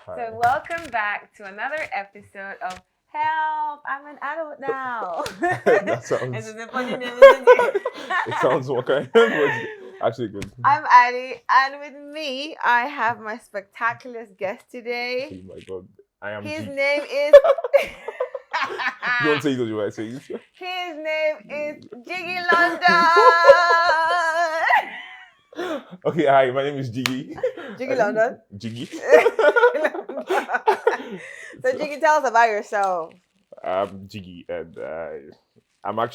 So welcome back to another episode of Help, I'm an adult now. That sounds... This is a funny name, isn't it? It sounds more kind, but actually good. I'm Addie, and with me, I have my spectacular guest today. Oh my God, I am. His name is... You want to say it or you want to say it? His name is Jiggy London. Okay, hi, my name is Jiggy. Jiggy London. Jiggy. So Jiggy, tell us about yourself. I'm Jiggy, and I'm a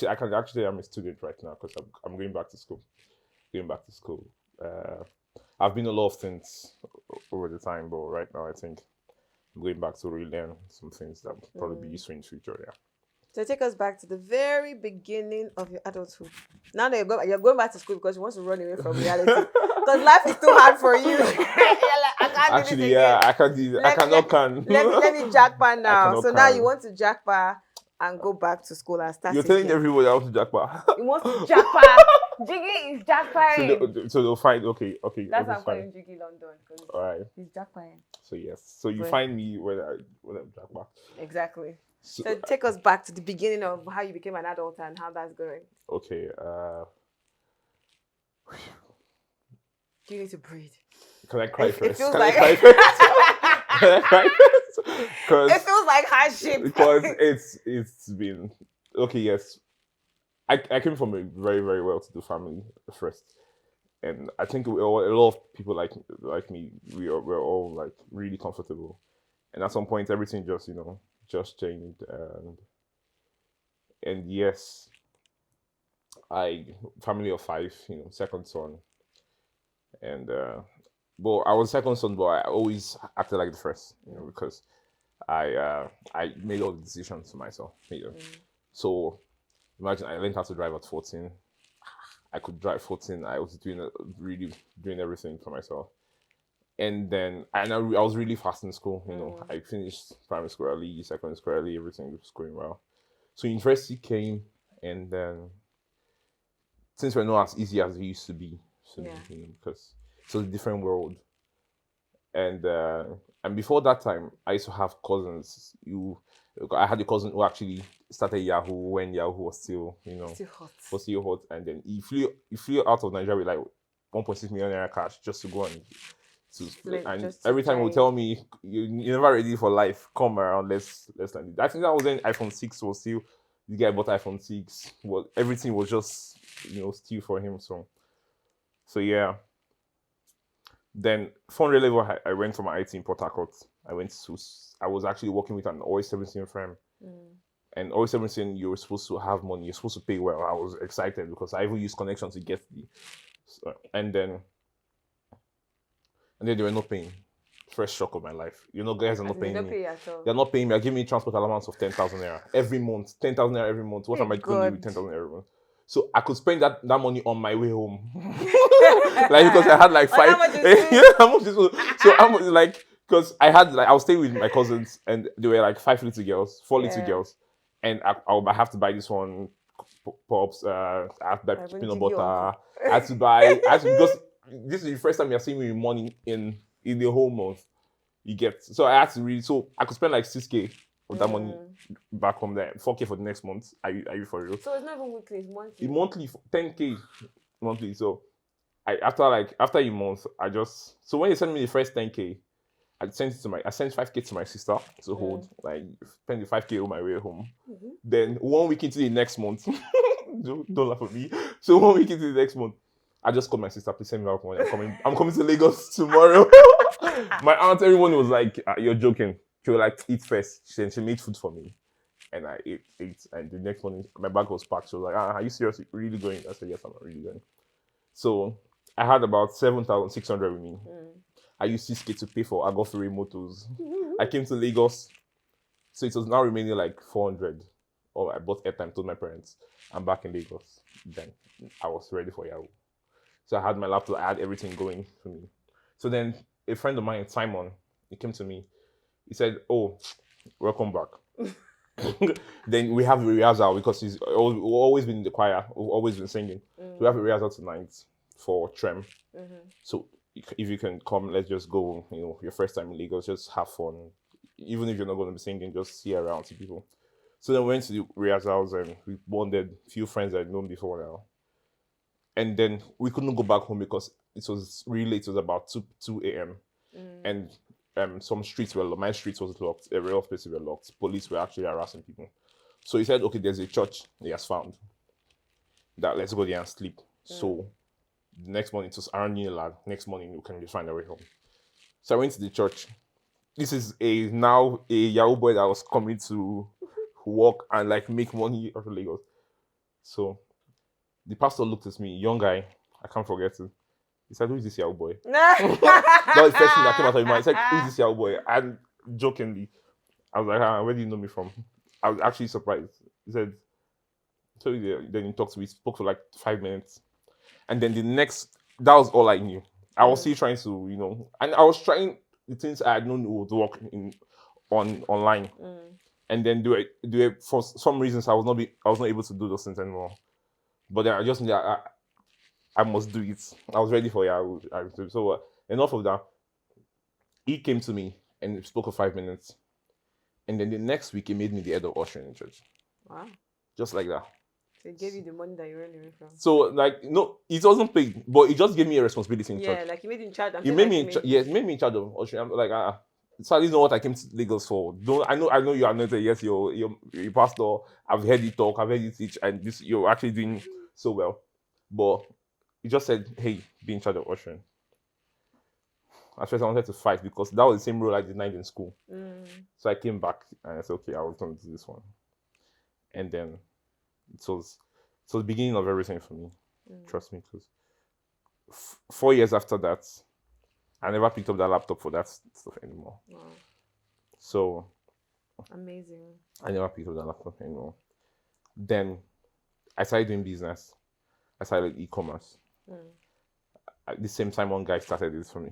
student right now because I'm going back to school. I've been a lot of things over the time, but right now I think I'm going back to relearn some things that will probably be useful in the future. Yeah. So take us back to the very beginning of your adulthood. Now that you're going back to school because you want to run away from reality. Because life is too hard for you. You're like, I can't do this again. I can't do it. I cannot. Let me jackpot now. So now can. you want to jackpot and go back to school and start. You're telling everybody I want to jackpot. You want to jackpot. Jiggy is jackpotting. So they'll find, okay. That's why I'm calling Jiggy London. All right. He's jackpotting. So yes. So you find me when I'm jackpot. Exactly. So take us back to the beginning of how you became an adult and how that's going. Okay. You need to breathe. Can I cry first? It feels Can like... I cry first? Can I cry first? It feels like hardship. Because it's been... Okay, yes. I came from a very, very well-to-do family first. And I think a lot of people like me, we're all like really comfortable. And at some point, everything just changed. And yes, family of 5, second son. And but I was second son, but I always acted like the first, because I made all the decisions for myself. So imagine I learned how to drive at 14. I could drive 14. I was doing everything for myself. And then I was really fast in school. I finished primary school early, secondary school early, everything was going well. So university came, and then since we're not as easy as it used to be, because it's a different world. And before that time, I used to have cousins. I had a cousin who actually started Yahoo when Yahoo was still, still hot. And then he flew out of Nigeria with like 1.6 million naira cash just to go and every time he would tell me, you're never ready for life, come around, let's land it. I think that was when iPhone 6 was still, the guy bought iPhone 6, everything was just, still for him. So yeah. Then 400 level, I went for my IT in Port Harcourt. I was actually working with an OS17 firm. And OS17, you were supposed to have money, you're supposed to pay well. I was excited because I even used connections to get and then they were not paying. First shock of my life. Guys are not paying me. They're not paying me. They're giving me transport allowance of 10,000 naira every month. 10,000 naira every month. What am I going to do with 10,000 naira every month? So I could spend that money on my way home. Because I had like 5. How much is so I'm like, because I was staying with my cousins and there were like 5 little girls, 4 little girls, and I have to buy this one pops. I have to buy peanut butter. Because this is the first time you're seeing me with money in the whole month. So I had to really, so I could spend like 6K of that money back home there, 4K for the next month. Are you for real? So it's not even weekly, it's monthly. Monthly, 10K monthly. So after a month, so when you sent me the first 10K, I sent 5K to my sister to hold, like spend the 5K on my way home. Then 1 week into the next month, don't laugh at me. So 1 week into the next month, I just called my sister, please send me out money. I'm coming to Lagos tomorrow. My aunt, everyone was like, you're joking. She was like, eat first. She made food for me. And I ate. And the next morning, my bag was packed. She was like, are you seriously really going? I said, yes, I'm really going. So I had about 7,600 with me. I used 6K to pay for Agofere motos. I came to Lagos. So it was now remaining like 400. I bought airtime, told my parents, I'm back in Lagos. Then I was ready for Yahoo. So I had my laptop, I had everything going for me. So then a friend of mine, Simon, he came to me. He said, oh, welcome back. Then we have a rehearsal because we've always been in the choir. We've always been singing. So we have a rehearsal tonight for Trem. So if you can come, let's just go. Your first time in Lagos, just have fun. Even if you're not going to be singing, just see around, see people. So then we went to the rehearsals and we bonded. Few friends I'd known before now, and then we couldn't go back home because it was really late. It was about 2 a.m. And some streets were locked. My street was locked. A lot of places were locked. Police were actually harassing people. So he said, okay, there's a church he has found that let's go there and sleep. So the next morning, it was around Unilag. Next morning, we can find our way home. So I went to the church. This is now a Yahoo boy that was coming to work and like make money out of Lagos. So the pastor looked at me, young guy, I can't forget it. He said, who is this Yahoo boy? That was the first thing that came out of his mind. He said, who is this Yahoo boy? And jokingly, I was like, where do you know me from? I was actually surprised. He said, so then he talked to me, spoke for like 5 minutes. And then that was all I knew. I was still trying to, and I was trying the things I had known would work online. And then do it for some reasons I was not able to do those things anymore. But then I just knew I must do it. I was ready for it. So enough of that. He came to me and spoke for 5 minutes. And then the next week he made me the head of ushering in church. Wow. Just like that. So he gave you the money that you ran away from. So like no, it wasn't paid, but he just gave me a responsibility in church. Yeah, like he made you in charge. He made me in charge of ushering. I'm like, so I didn't know what I came to Lagos for. I know you are not yes, you're pastor. I've heard you talk, I've heard you teach, and you're actually doing so well. But he just said, hey, be in charge of ushering. At first I wanted to fight because that was the same role I denied in school. So I came back and I said, okay, I was going to do this one. And then it was the beginning of everything for me. Trust me, because 4 years after that, I never picked up that laptop for that stuff anymore. Wow. So amazing. I never picked up that laptop anymore. Then I started doing business. I started e-commerce. At the same time, one guy started this for me.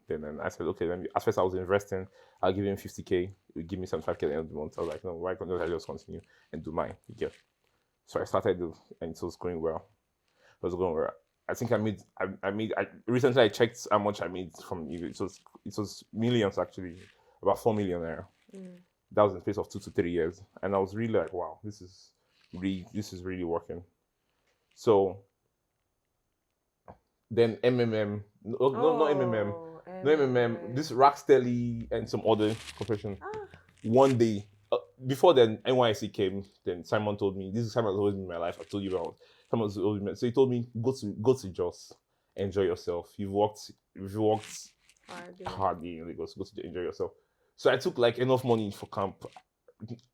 Then I said, okay, at first I was investing. I'll give him 50K. He would give me 75K at the end of the month. I was like, no, why can't I just continue and do mine? Yeah. So I started, and it was going well. I think recently I checked how much I made from it. It was millions actually, about 4 million naira. That was in the space of 2 to 3 years, and I was really like, wow, this is really working. So then not MMM, this Rackstelly and some other corporation. One day, before then, NYC came. Then Simon told me, this is Simon has always been in my life. I told you about Simon has always been. So he told me, go to Jos, enjoy yourself. You've worked hard in Lagos. Go to enjoy yourself. So I took like enough money for camp.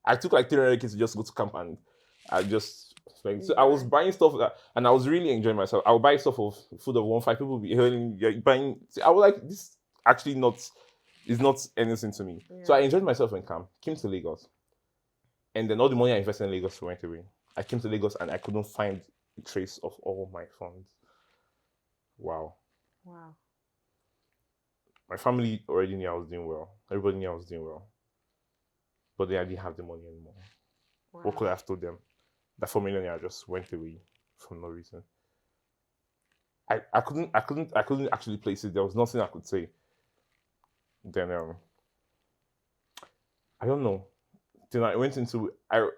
I took like 300K to just go to camp, and I just so I was buying stuff and I was really enjoying myself. I would buy stuff of food of 1.5. People would be buying. I was like, this actually is not anything to me. Yeah. So I enjoyed myself in camp. Came to Lagos, and then all the money I invested in Lagos went away. I came to Lagos and I couldn't find a trace of all my funds. Wow. My family already knew I was doing well. Everybody knew I was doing well, but then I didn't have the money anymore. Wow. What could I have told them? That 4 million naira just went away for no reason. I couldn't actually place it. There was nothing I could say. Then I don't know. Then I went into I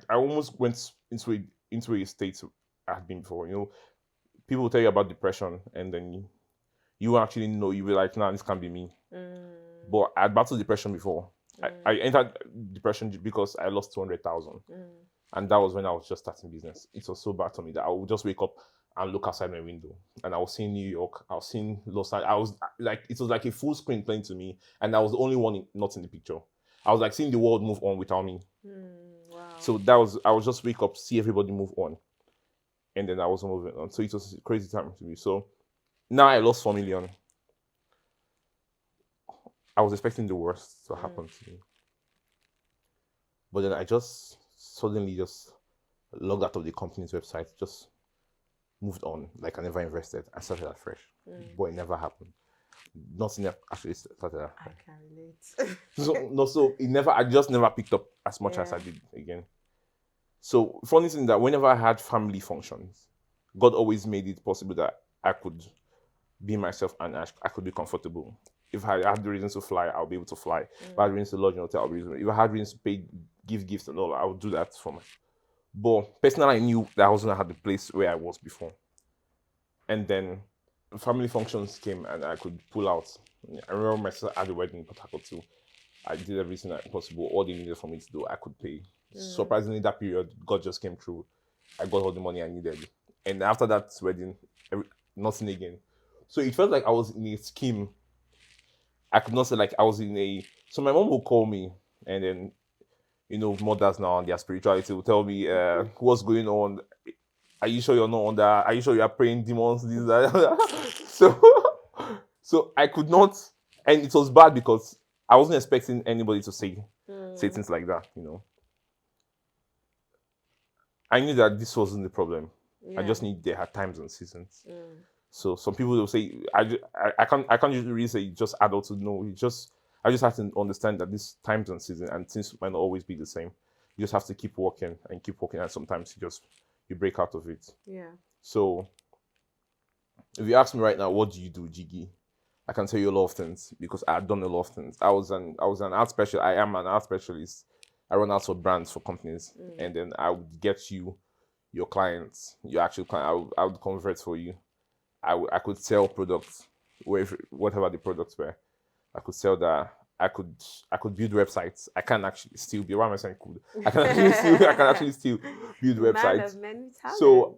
almost went into a state I had been before. People will tell you about depression, and then you actually know, you were like, nah, this can't be me. But I had battled depression before. I entered depression because I lost 200,000. And that was when I was just starting business. It was so bad to me that I would just wake up and look outside my window, and I was seeing New York, I was seeing Los Angeles. I was like, it was like a full screen playing to me, and I was the only one not in the picture. I was like seeing the world move on without me. Wow. So I was just wake up, see everybody move on, and then I was moving on. So it was a crazy time to me. So now I lost 4 million. I was expecting the worst to happen to me, but then I just suddenly just logged out of the company's website, just moved on, like I never invested. I started afresh, but it never happened. Nothing actually started afresh. I can So relate. so it never. I just never picked up as much as I did again. So funny thing that whenever I had family functions, God always made it possible that I could be myself and I could be comfortable. If I had the reasons to fly, I'll be able to fly. If I had reasons to lodge in a hotel, I'll be able to. If I had reasons to pay, give gifts and all, I would do that for my. But personally, I knew that I wasn't at the place where I was before. And then family functions came and I could pull out. I remember my sister at the wedding in Port Harcourt too. I did everything possible. All they needed for me to do, I could pay. Surprisingly, that period, God just came through. I got all the money I needed. And after that wedding, nothing again. So it felt like I was in a scheme. I could not say like I was in a... So my mom would call me and then, mothers now and their spirituality will tell me what's going on. Are you sure you're not on that? Are you sure you are praying demons? This, that. So I could not... And it was bad because I wasn't expecting anybody to say things like that, I knew that this wasn't the problem. I just knew there are times and seasons. So some people will say, I can't really say just adulthood. No, I just have to understand that this times and seasons and things might not always be the same. You just have to keep working, and sometimes you break out of it. Yeah. So if you ask me right now, what do you do, Jiggy? I can tell you a lot of things because I've done a lot of things. I was an art specialist. I am an art specialist. I run out of brands for companies, and then I would get you your clients, your actual client. I would convert for you. I could sell products, whatever the products were. I could sell that. I could build websites. I can actually still be. Why am I saying could? I can actually still build websites. Man of many talents. So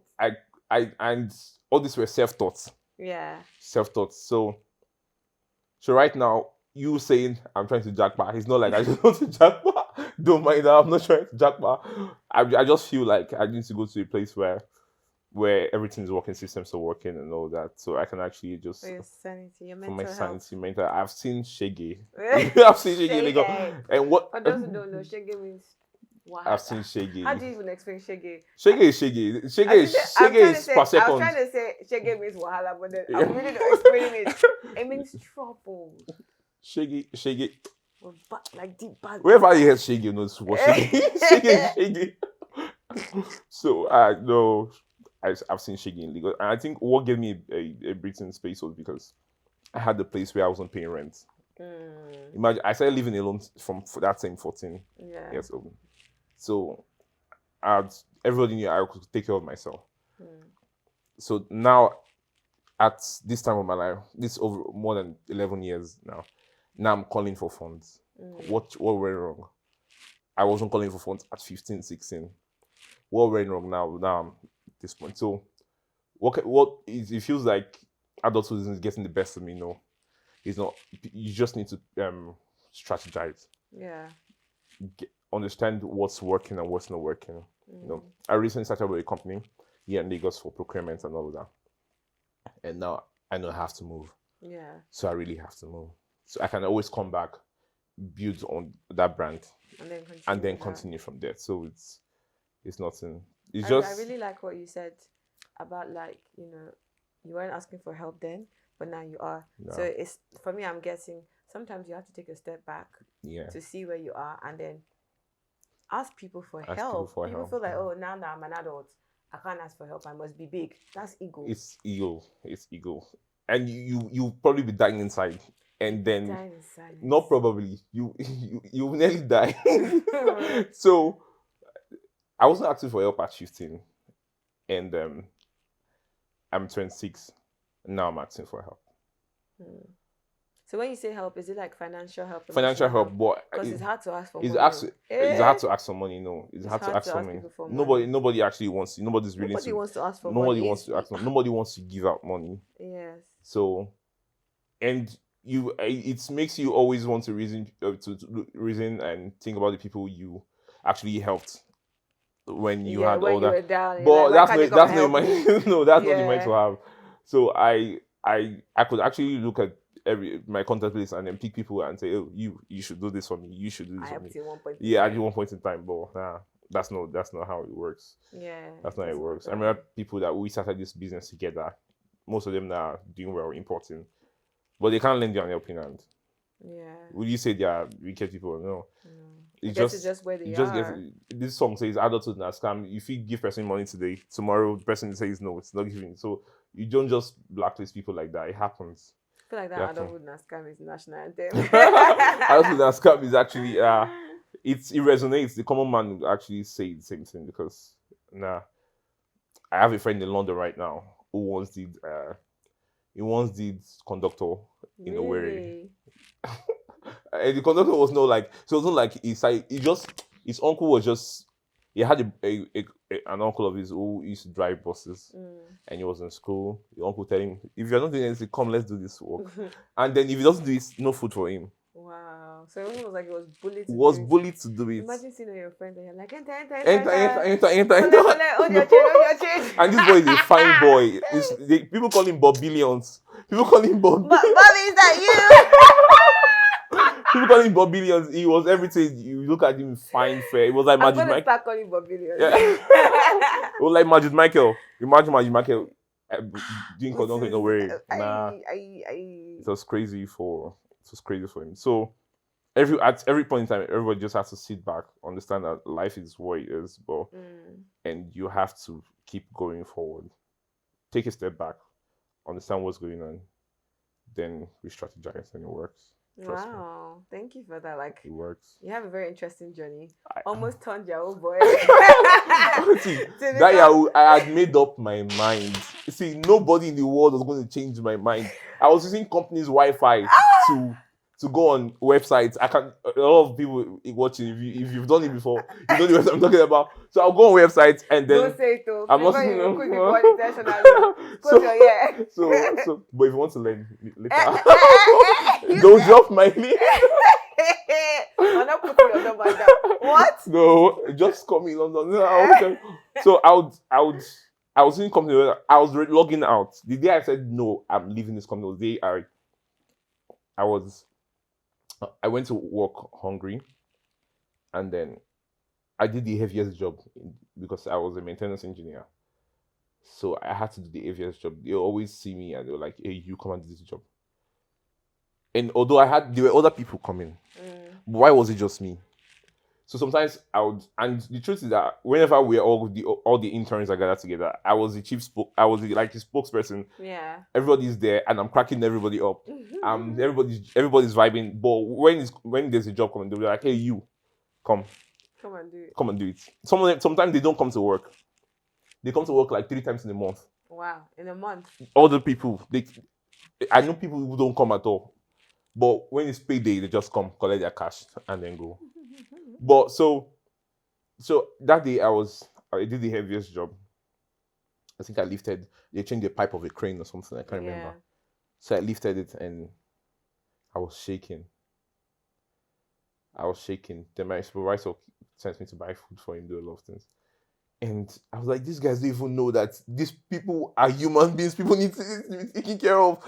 and all these were self-taught. Yeah. Self-taught. So right now, you saying I'm trying to jackpot. It's not like I just want to jackpot. Don't mind that. I'm not trying to jackpot. I just feel like I need to go to a place where everything's working, systems are working and all that. So I can actually just... For your sanity, your for mental my health. sanity, mental... I've seen Jiggy. I've seen Jiggy. Shege. And what... For those who don't know, Shege means what? I've seen Jiggy. How do you even explain Shege? Shege is Shege. Shege is per I was second. trying to say Shege means wahala, but then I'm really not explaining it. It means trouble. Shege. Like deep bad. Wherever you hear Shege, you know it's what Shege. So no, I've seen Shege in Lagos, and I think what gave me a breathing space was because I had the place where I wasn't paying rent. Imagine I started living alone from that same 14 years old. So everybody knew I could take care of myself. So now, at this time of my life, this over more than 11 years now I'm calling for funds. What went wrong? I wasn't calling for funds at 15, 16. What went wrong now I'm at this point? So it feels like adulthood isn't getting the best of me. No, it's not. You just need to strategize. Yeah. Understand what's working and what's not working. I recently started with a company here in Lagos for procurement and all of that. And now I know I have to move. Yeah. So I really have to move. So I can always come back, build on that brand, and then continue from there. So it's nothing. It's just... I really like what you said about you weren't asking for help then, but now you are. No. So it's, for me, I'm guessing sometimes you have to take a step back to see where you are and then ask people for help. People feel like, oh, now that I'm an adult, I can't ask for help. I must be big. That's ego. It's ego. And you probably be dying inside. And then, not probably, you will nearly die. So, I wasn't asking for help at 15. And I'm 26. Now I'm asking for help. So when you say help, is it like financial help? Financial help, but... Because it's hard to ask for money. It's hard to ask for money, no. It's hard to ask for money. Nobody actually wants it. Nobody wants to ask for money. Nobody wants to give out money. Yes. So, and... it makes you always want to reason and think about the people you actually helped when you had all that. Down, but that's not your mind. No, that's not your mind to have. So I could actually look at my contact list and then pick people and say, oh, you should do this for me. You should do this for me. At one point in time, but that's not how it works. Yeah, that's not how it works. I remember people that we started this business together. Most of them now are doing well, importing. But they can't lend you an helping hand. Yeah. Would you say they are wicked people? No. It's just where they are. This song says adulthood and scam. If you give person money today, tomorrow the person says no, it's not giving. So You don't just blacklist people like that. It happens. I feel like that adulthood scam is national anthem. Adulthood scam is actually it resonates. The common man will actually say the same thing because I have a friend in London right now who once did conductor in a way. And the conductor was not like, so it wasn't like his uncle was just, he had an uncle of his who used to drive buses and he was in school. The uncle telling him, if you're not doing anything, come, let's do this work. And then if he doesn't do it, no food for him. Wow. So it was like it was bullied to do it. Imagine seeing your friend and you're like, enter. On your change. And this boy is a fine boy. People call him Bob Billions. People call him Bob. Bobby, is that you? People call him Bob Billions. He was everything. You look at him, fine, fair. It was like Magic Michael. Start calling Bob Billions. Yeah. It was like Magic Michael. Imagine Magic Michael doing conductor in a way. It was crazy for him. So at every point in time, everybody just has to sit back, understand that life is what it is, and you have to keep going forward. Take a step back, understand what's going on, then re-strategize, and it works. Wow, thank you for that. Like, it works. You have a very interesting journey. Almost turned your old boy. Honestly, that year I had made up my mind. See, nobody in the world was going to change my mind. I was using company's Wi-Fi to go on websites. A lot of people watching, if you've done it before, you know what I'm talking about. So I'll go on websites and then don't say it though. I'm not saying so, but if you want to learn later, don't drop my link. I'm not putting your number down. What? No, just call me London. So I was in company. I was logging out. The day I said no, I'm leaving this company was the day I went to work hungry, and then I did the heaviest job because I was a maintenance engineer. So I had to do the heaviest job. They always see me and they were like, "Hey, you come and do this job." And although there were other people coming, but why was it just me? So sometimes and the truth is that whenever we all the interns are gathered together, I was the spokesperson. Yeah. Everybody's there and I'm cracking everybody up. Everybody's vibing. But when there's a job coming, they'll be like, "Hey, you, come and do it. Come and do it." Sometimes they don't come to work. They come to work like 3 times in a month. Wow, in a month. All the people, I know people who don't come at all. But when it's payday, they just come, collect their cash, and then go. But so that day I did the heaviest job. I think they changed the pipe of a crane or something. I can't remember. So I lifted it and I was shaking. Then my supervisor sent me to buy food for him, do a lot of things. And I was like, these guys don't even know that these people are human beings. People need to be taken care of.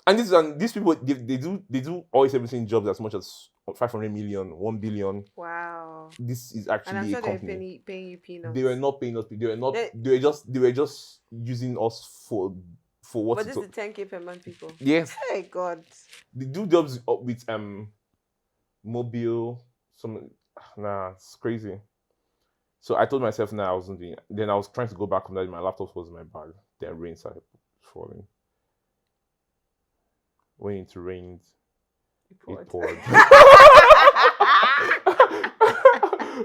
And these people, they do always everything jobs as much as 500 million, 1 billion. Wow. This is actually and I'm sure a company. They're paying you peanuts. They were not paying us. They were just using us for what. But this is 10K per month, people. Yes. Hey God. They do jobs with mobile. It's crazy. So I told myself, I wasn't doing it. Then I was trying to go back from that. My laptop was in my bag. Then rain started falling. When it rained, it poured.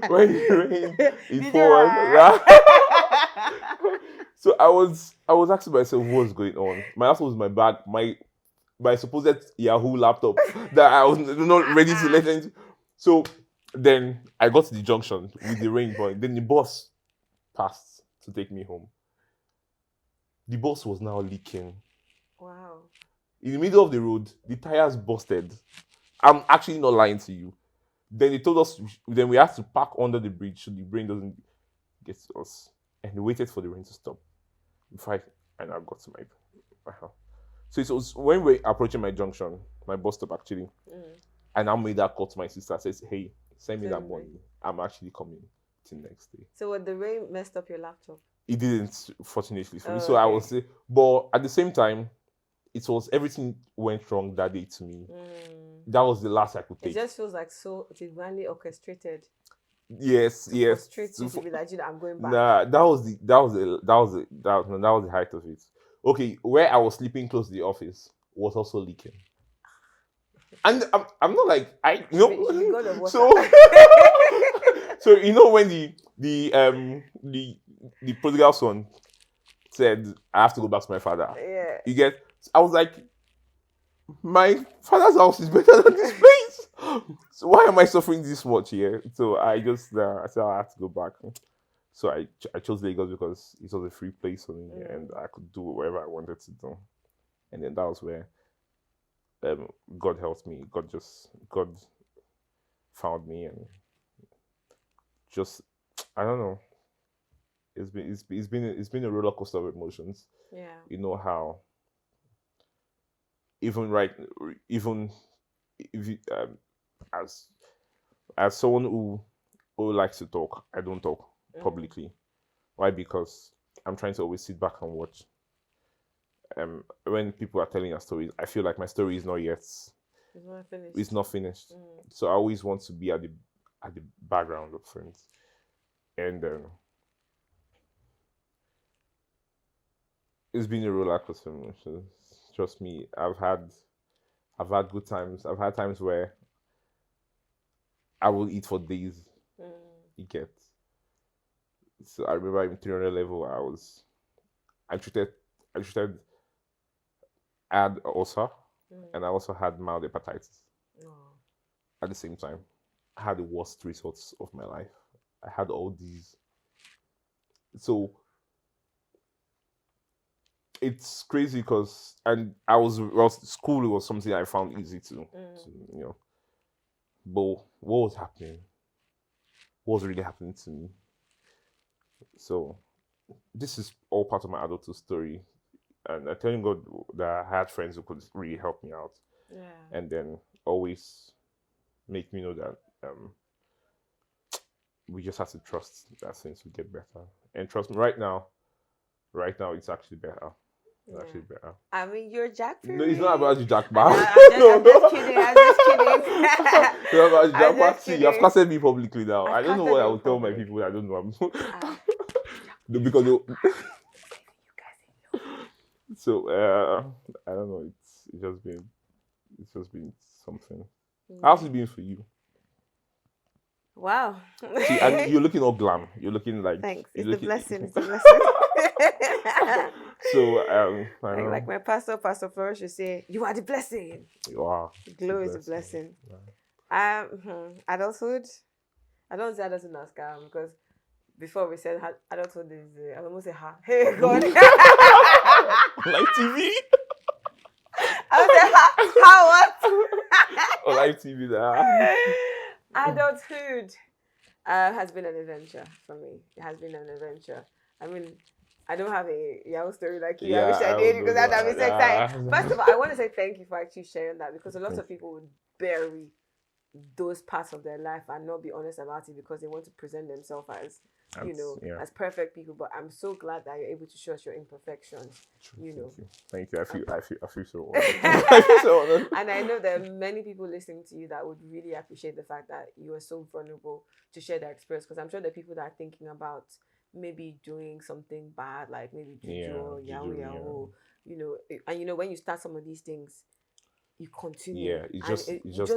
When it rained, it poured. So I was asking myself, what's going on? My laptop was in my bag. My supposed Yahoo laptop that I was not ready to let into. So then I got to the junction with the rain point. Then the bus passed to take me home. The bus was now leaking. Wow. In the middle of the road, the tires busted. I'm actually not lying to you. Then they told us, then we had to park under the bridge so the rain doesn't get to us. And we waited for the rain to stop before I now got to my house. So it was when we were approaching my junction, my bus stop actually, I now made that call to my sister. I said, "Hey, send me that money. I'm actually coming till next day." So the rain messed up your laptop? It didn't, fortunately for me. So okay. I will say, but at the same time, it was everything went wrong that day to me. That was the last I could take. It just feels like so divinely orchestrated. Yes. Frustrated to be like, I'm going back. Nah, that was the height of it. okay, where I was sleeping close to the office was also leaking. And I'm not like so so when the prodigal son said I have to go back to my father. Yeah. You get? I was like, my father's house is better than this place. So why am I suffering this much here? So I just I said I have to go back. So I chose Lagos because it was a free place for me and I could do whatever I wanted to do. And then that was where God helped me. God found me and just I don't know. It's been a roller coaster of emotions. Yeah. You know how even if you, as someone who likes to talk, I don't talk publicly. Why? Because I'm trying to always sit back and watch. When people are telling their stories, I feel like my story is not yet. It's not finished. So I always want to be at the background of things, and it's been a roller coaster. Trust me, I've had good times. I've had times where I will eat for days. You get. So I remember in 300 level, I had ulcer, and I also had mild hepatitis. At the same time, I had the worst results of my life. I had all these. So it's crazy because, and school was something I found easy to but what was happening? What was really happening to me? So this is all part of my adulthood story. And I tell you God that I had friends who could really help me out. Yeah. And then always make me know that we just have to trust that things will get better. And trust me, right now it's actually better. It's actually better. I mean, you're Jack. No, it's not about you, Jack. I'm just kidding. It's not about you, Jack. See, you have casted me publicly now. I don't know what I will tell my people. I don't know. Because so I don't know. It's just been something. How's it been for you? Wow. See, and you're looking all glam. You're looking like. Thanks. It's a blessing. It's a blessing. So like my pastor Flourish, would say, "You are the blessing." Wow. Glow is a blessing. Yeah. Adulthood. I don't say adulthood as scam because before we said adulthood is I almost say ha. Hey God. Like TV. I would say how what? Or like TV there. Adulthood has been an adventure for me. It has been an adventure. I mean, I don't have a Yahoo story like you. I wish I did because I'd be so excited. First of all, I want to say thank you for actually sharing that because a lot of people would bury those parts of their life and not be honest about it because they want to present themselves as as perfect people. But I'm so glad that you're able to show us your imperfections. Thank you. I feel so honored. And I know there are many people listening to you that would really appreciate the fact that you are so vulnerable to share their experience because I'm sure there are people that are thinking about maybe doing something bad, like maybe juju or yahoo, and when you start some of these things, you continue. Yeah, you just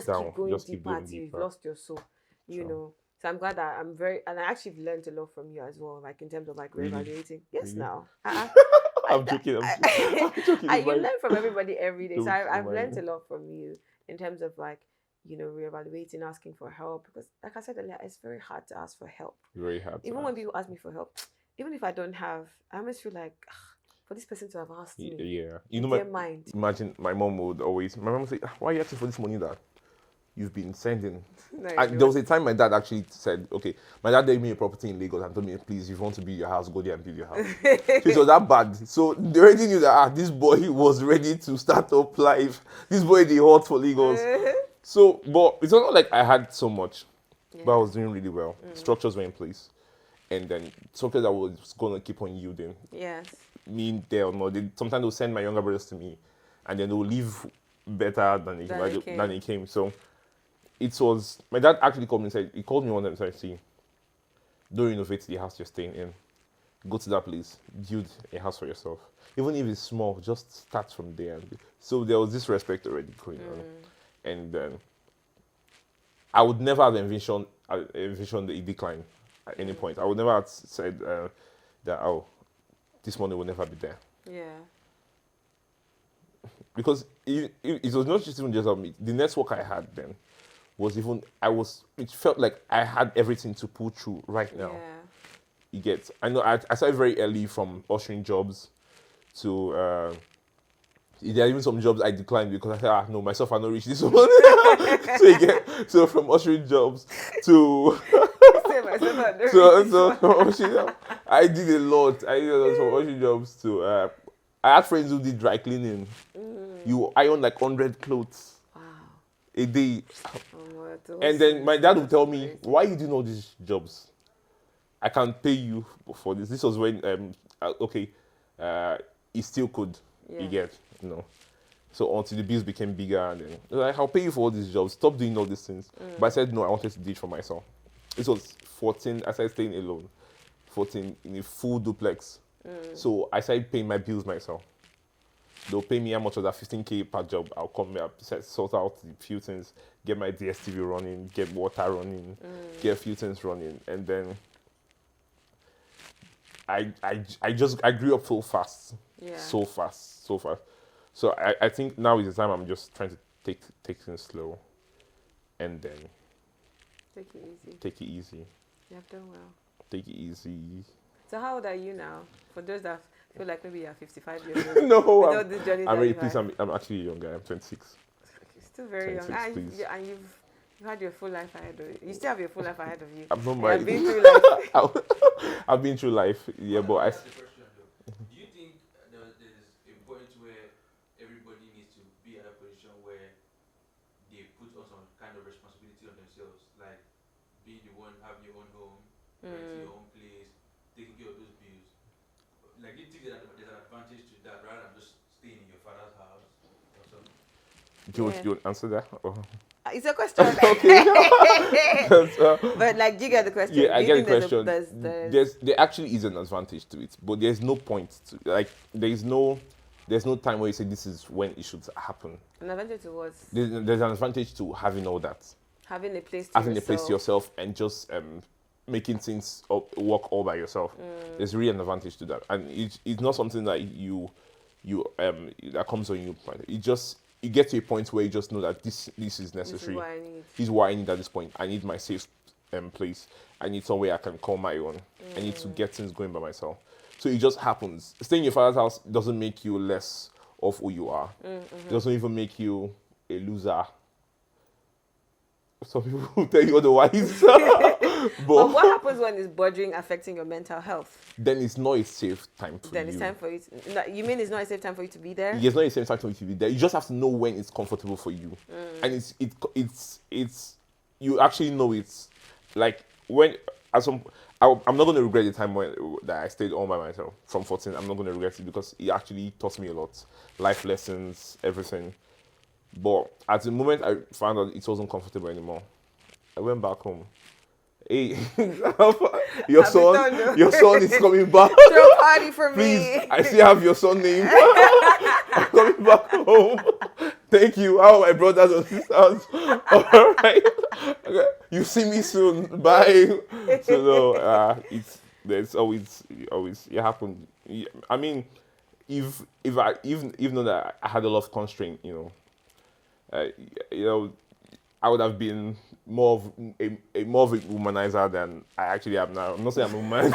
down, keep going just deeper keep going until you've deeper. lost your soul. So I'm glad that and I actually learned a lot from you as well, like in terms of like reevaluating. Yes, really? Now. I'm joking. You learn from everybody every day. So I've learned a lot from you in terms of like, reevaluating, asking for help. Because like I said earlier, it's very hard to ask for help. Very hard. Even when people ask me for help, even if I don't have, I almost feel like, for this person to have asked me. Yeah. Imagine my mom would say, why are you asking for this money that you've been sending? There was a time my dad actually said, okay, my dad gave me a property in Lagos and told me, please, if you want to build your house, go there and build your house. So it was that bad. So they already knew that this boy was ready to start up life. This boy, the hot for Lagos. So, but it's not like I had so much, but I was doing really well. Structures were in place. And then structures that was going to keep on yielding. Yes. Me there or not. Sometimes they'll send my younger brothers to me and then they'll leave better than they came. So it was, my dad actually called me and said, he called me one time and said, see, don't renovate the house you're staying in. go to that place, build a house for yourself. Even if it's small, just start from there. So there was this respect already going on. And I would never have envisioned the decline at any point. I would never have said that, oh, this money will never be there. Yeah. Because it was not just even just on me. The network I had then was it felt like I had everything to pull through right now. Yeah. You get, I know I started very early from ushering jobs to, there are even some jobs I declined because I said, no, myself, I not reach this one. So from ushering jobs to, I did a lot from ushering jobs to, I had friends who did dry cleaning. You iron like 100 clothes a day. And then my dad would tell me, why are you doing all these jobs? I can pay you for this. This was when, he still could, you get, So until the bills became bigger, and then like, I'll pay you for all these jobs. Stop doing all these things. But I said, no, I wanted to do it for myself. This was 14, I started staying alone. 14 in a full duplex. So I started paying my bills myself. They'll pay me how much of that 15K per job. I'll come here, sort out a few things, get my DSTV running, get water running, get a few things running. And then I grew up so fast. Yeah. So fast. So I think now is the time I'm just trying to take things slow. And then take it easy. You have done well. Take it easy. So how old are you now? For those that feel like maybe you're 55 years old. No, I'm really pleased. I'm actually younger. I'm 26. You're still very young. And you've had your full life ahead of you. You still have your full life ahead of you. I've not married. I've been through life. I've been through life. Yeah, but Do you think there's a point where everybody needs to be at a position where they put on some kind of responsibility on themselves, like being the one having your own home, renting your own place, taking care of those bills? Like, do you think that there's an advantage to that rather than just staying in your father's house or something? Do you want to answer that? Or? It's a question. Okay. But like, do you get the question? Yeah, I get the question. There actually is an advantage to it, but there's no point to, like, there's no time where you say this is when it should happen. An advantage to what? There's an advantage to having all that. Having a place to yourself and just making things work all by yourself. There's really an advantage to that, and it's not something that you that comes on you. You get to a point where you just know that this is necessary. This is what I need at this point. I need my safe place. I need somewhere I can call my own. I need to get things going by myself. So it just happens. Staying in your father's house doesn't make you less of who you are. It doesn't even make you a loser. Some people will tell you otherwise. But what happens when it's bothering, affecting your mental health? Then it's not a safe time for you. Then it's time for you. You mean it's not a safe time for you to be there? It's not a safe time for you to be there. You just have to know when it's comfortable for you, and it's you actually know it's like when I'm not going to regret the time that I stayed all by myself from 14. I'm not going to regret it because it actually taught me a lot, life lessons, everything. But at the moment I found out it wasn't comfortable anymore, I went back home. Hey, your son is coming back. Throw a party for me. Please, I still have your son name. I'm coming back home. Thank you. How are my brothers and sisters? All right. Okay. You see me soon. Bye. So there's always it happened. I mean, if even though that I had a lot of constraint, I would have been more of a womanizer than I actually am now. I'm not saying I'm a woman.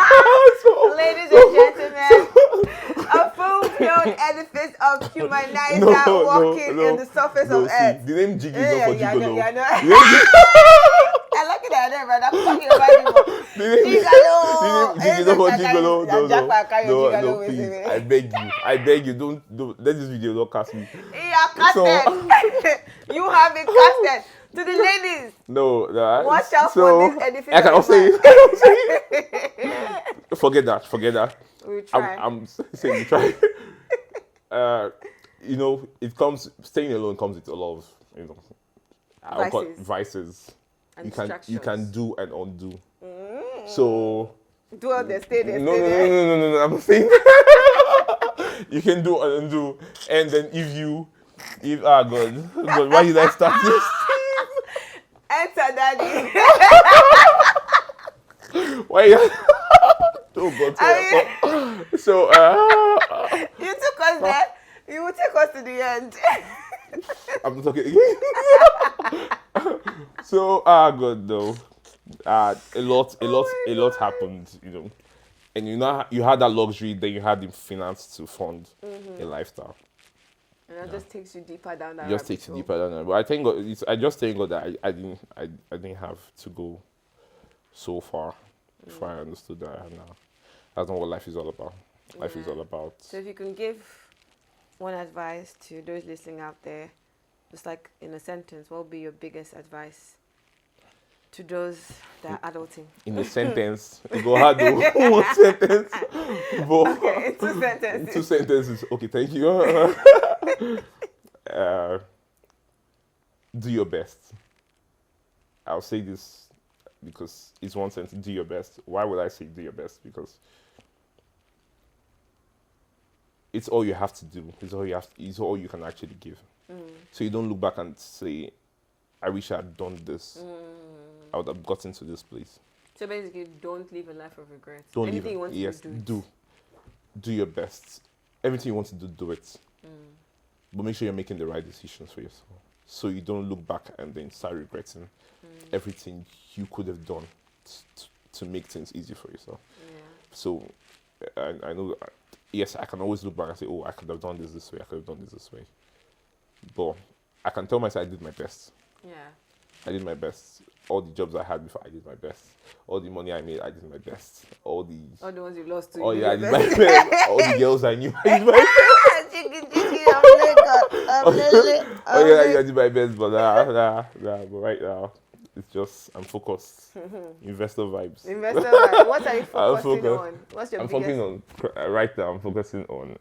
Ladies and gentlemen, a full-blown edifice of humanizer walking in the surface of earth. The name Jiggy is not for Gigolo. I like it that name, but I'm talking about Gigolo. Jiggy is not for Gigolo. No, please. I beg you, don't let this video not cast me. You are casted. You have been casted. To the ladies. No. Watch out for this edifice. I cannot say it. Forget that. We'll try. I'm saying we try. Staying alone comes with a lot of, vices. And you can do and undo. So Do all they stay there. No. I'm saying you can do and undo, and then if God, why did I start this? Enter, daddy. Why? Oh God. So you took us there. You will take us to the end. I'm talking again. So God though. A lot happened, and you had that luxury, then you had the finance to fund a lifestyle. And that just takes you deeper down that. Just takes you deeper down that. But I thank God. I just thank God that I didn't have to go so far before I understood that I have now. That's not what life is all about. Life is all about. So if you can give one advice to those listening out there, just like in a sentence, what would be your biggest advice to those that are adulting? In a sentence, go hard though. One sentence. But okay, in 2 sentences. 2 sentences. Okay, thank you. Do your best. I'll say this because it's one sentence. Do your best. Why would I say do your best? Because it's all you have to do. It's all you can actually give. So you don't look back and say, I wish I had done this. I would have gotten to this place. So basically, don't live a life of regret. Don't Anything live. you want to yes, do. Do your best. Everything you want to do it. But make sure you're making the right decisions for yourself. So you don't look back and then start regretting everything you could have done to make things easy for yourself. Yeah. So I know, yes, I can always look back and say, oh, I could have done this way. I could have done this way. But I can tell myself I did my best. Yeah. I did my best. All the jobs I had before, I did my best. All the money I made, I did my best. All the ones you lost to. Oh yeah, I did my best. All the girls I knew, I did my best. Jiggy, I did my best, but but right now, it's just I'm focused. Investor vibes. What are you focusing on? What's your biggest? Focusing on right now. I'm focusing on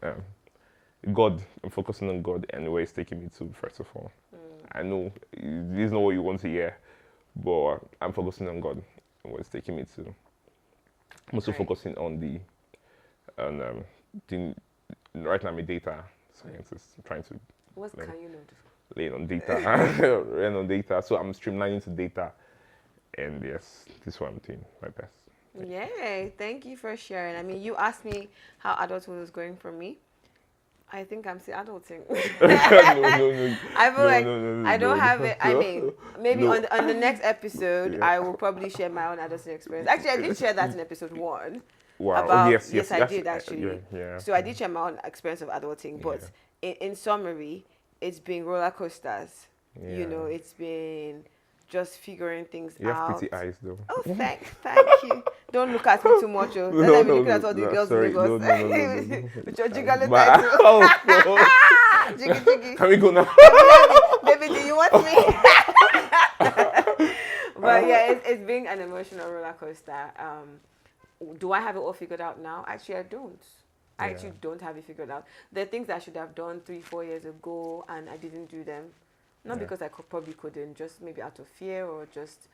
God. I'm focusing on God and where He's taking me to. First of all, I know this is not what you want to hear, but I'm focusing on God and where He's taking me to. I'm also focusing on right now I'm a data scientist. I'm trying to. What can you know? Laying on data. So I'm streamlining to data, and yes, this is what I'm doing my best. Yay! Thank you for sharing. I mean, you asked me how adulthood was going for me. I think I'm still adulting. No. I feel I don't have it. I mean, maybe on the next episode, I will probably share my own adulting experience. Actually, I did share that in episode 1. Wow. About, yes, I did actually. Yeah. So I did share my own experience of adulting, but in summary, it's been roller coasters. Yeah. It's been just figuring things out. You have pretty eyes, though. Oh, thank you. Don't look at me too much. No, looking at all the girls in Lagos. No. With your jiggle title. Jiggy. Can we go now? Baby, do you want me? But yeah, it's been an emotional roller coaster. Do I have it all figured out now? Actually, I don't. I actually don't have it figured out. There are things that I should have done 3-4 years ago, and I didn't do them. Not because I probably couldn't, just maybe out of fear, or I just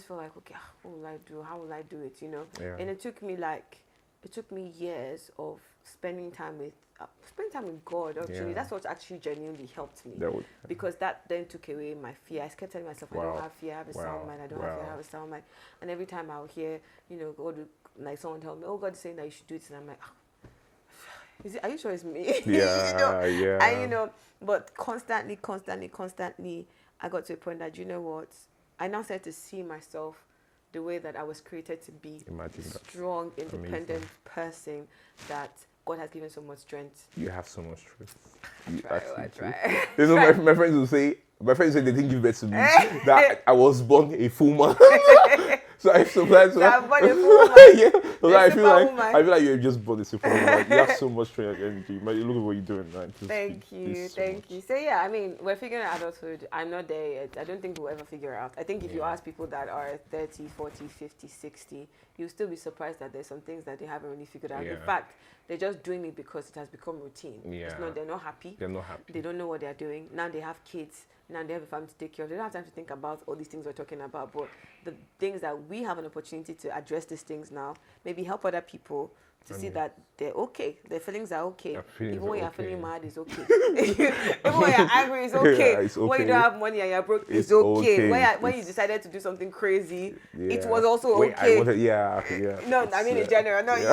feel like, okay, what will I do? How will I do it? Yeah. And it took me years of spending time with God. Actually, that's what actually genuinely helped me. Because that then took away my fear. I kept telling myself, I don't have fear, I have a sound mind. I don't have fear, I have a sound mind. And every time I'll hear, God, like someone tell me, oh, God is saying that you should do it, and I'm like, are you sure it's me? Yeah. And but constantly, I got to a point that, what? I now started to see myself the way that I was created to be. Imagine that. Strong, independent person that God has given so much strength. You have so much strength. I try. My friends will say they didn't give birth to me. That I was born a full man. So I sometimes I'm born a full man. Yeah. So I feel like you're just born a super woman. You have so much strength and energy. But look at what you're doing, man. Thank you. So yeah, I mean, we're figuring out adulthood. I'm not there yet. I don't think we'll ever figure it out. I think if you ask people that are 30, 40, 50, 60, you'll still be surprised that there's some things that they haven't really figured out. In fact, they're just doing it because it has become routine. Yeah. They're not happy. They're not happy. They don't know what they're doing. Now they have kids. now they have a family to take care of. They don't have time to think about all these things we're talking about, but the things that we have an opportunity to address these things now, maybe help other people to see that they're okay. Their feelings are okay. Even when you're feeling mad, it's okay. Even when you're angry, it's okay. Yeah, it's okay. When you don't have money and you're broke, it's okay. When you decided to do something crazy, it was also okay. No, I mean in general, not you.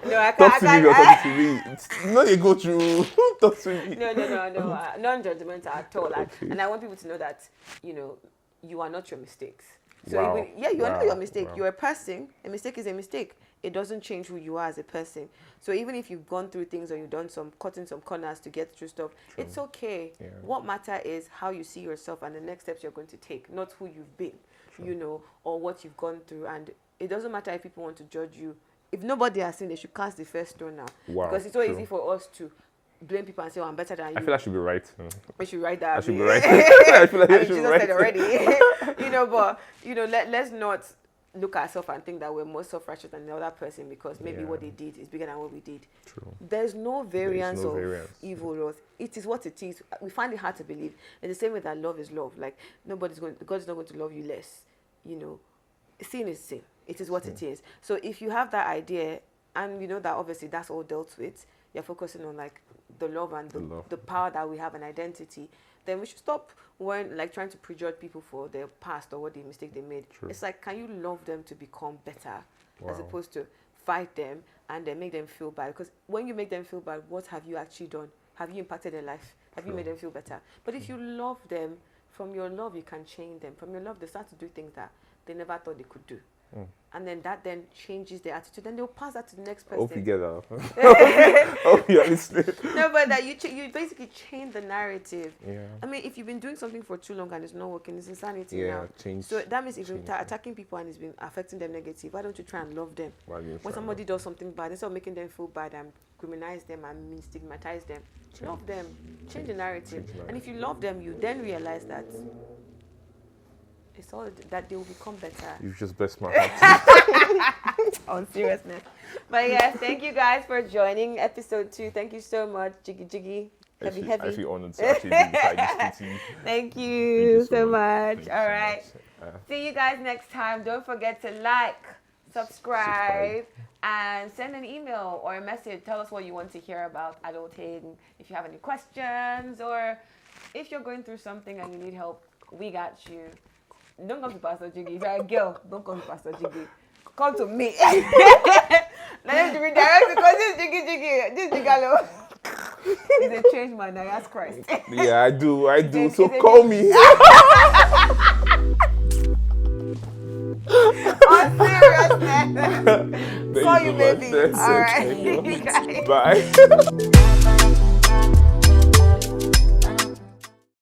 No, I can't. No, you go through. Talk to me. No. Non-judgmental at all. And I want people to know that, you are not your mistakes. So you are not your mistake. Wow. You're a person. A mistake is a mistake. It doesn't change who you are as a person. So even if you've gone through things or you've done cutting some corners to get through stuff, it's okay. Yeah. What matters is how you see yourself and the next steps you're going to take, not who you've been, or what you've gone through. And it doesn't matter if people want to judge you. If nobody has seen, they should cast the first stone now. Wow. Because it's so easy for us to blame people and say, I'm better than you. I feel I should be right. We should write that. I should be right. I feel like I should be Jesus right. said already. Let's not look at ourselves and think that we're more self-righteous than the other person because maybe what they did is bigger than what we did. True. There's no variance of evil or it is what it is. We find it hard to believe. In the same way that love is love. Like God's not going to love you less. Sin is sin. It is what it is. So if you have that idea and that obviously that's all dealt with, you're focusing on like the love and the power that we have and identity, then we should stop trying to prejudge people for their past or what the mistake they made. True. It's like, can you love them to become better as opposed to fight them and then make them feel bad? Because when you make them feel bad, what have you actually done? Have you impacted their life? Have you made them feel better? But if you love them, from your love you can change them. From your love they start to do things that they never thought they could do. And then that changes their attitude. Then they'll pass that to the next person. Hope you get that. Hope you're listening. No, but that you basically change the narrative. Yeah. I mean, if you've been doing something for too long and it's not working, it's insanity now. So that means if you're attacking people and it's been affecting them negative, why don't you try and love them? When somebody does something bad, instead of making them feel bad and criminalize them and stigmatize them, love them. Change the narrative. And if you love them, you then realize that it's all that they will become better. You've just blessed my heart. On seriousness. But yes, thank you guys for joining episode 2. Thank you so much, Jiggy. Heavy. I feel honored to actually be beside this meeting. Thank you so much. All right. See you guys next time. Don't forget to like, subscribe, and send an email or a message. Tell us what you want to hear about adulting. If you have any questions or if you're going through something and you need help, we got you. Don't come to Pastor Jiggy. If you're a girl, don't come to Pastor Jiggy. Come to me. Let him redirect because this Jiggy. This Jigalo. He's a changed man. I ask Christ. Yeah, I do. So call me. On seriousness. Call you, baby. All right. Bye.